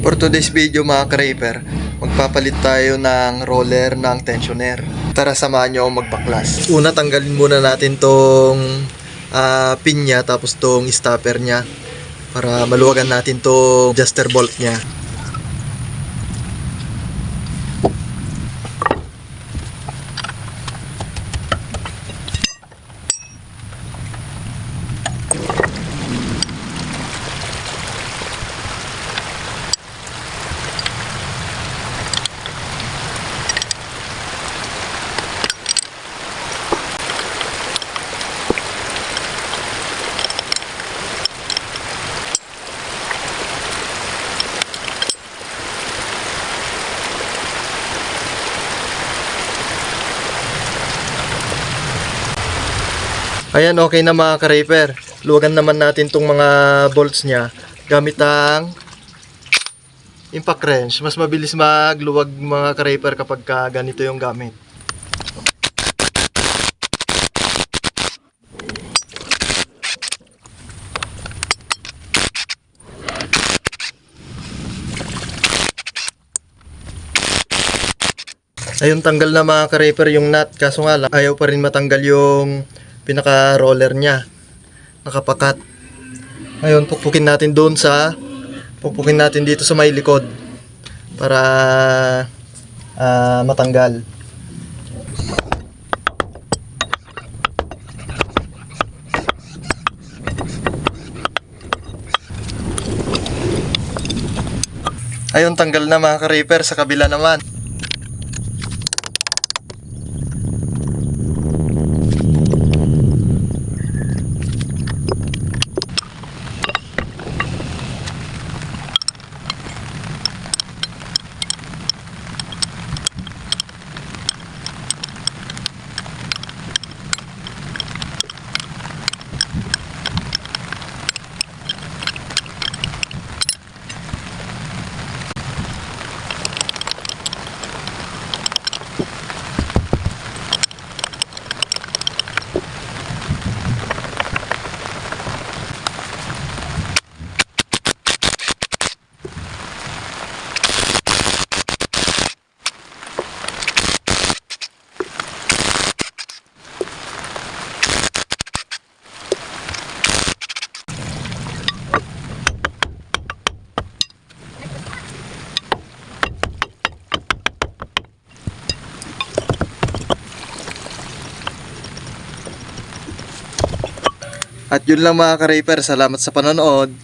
For today's video mga ka-raper, magpapalit tayo ng roller ng tensioner. Tara, samahan nyo akong magbaklas. Una, tanggalin muna natin tong pin nya, tapos tong stopper nya para maluwagan natin tong adjuster bolt nya. Ayan, okay na mga ka-raper. Luwagan naman natin tong mga bolts nya gamit ang impact wrench. Mas mabilis magluwag mga ka-raper kapag ganito yung gamit. Ayun, tanggal na mga ka-raper yung nut, kaso nga lang ayaw pa rin matanggal yung pinaka roller nya, nakapakat. Ngayon pukpukin natin dito sa may likod para matanggal. Ayun, tanggal na mga ka-raper. Sa kabila naman. At yun lang mga ka-raper, salamat sa panonood.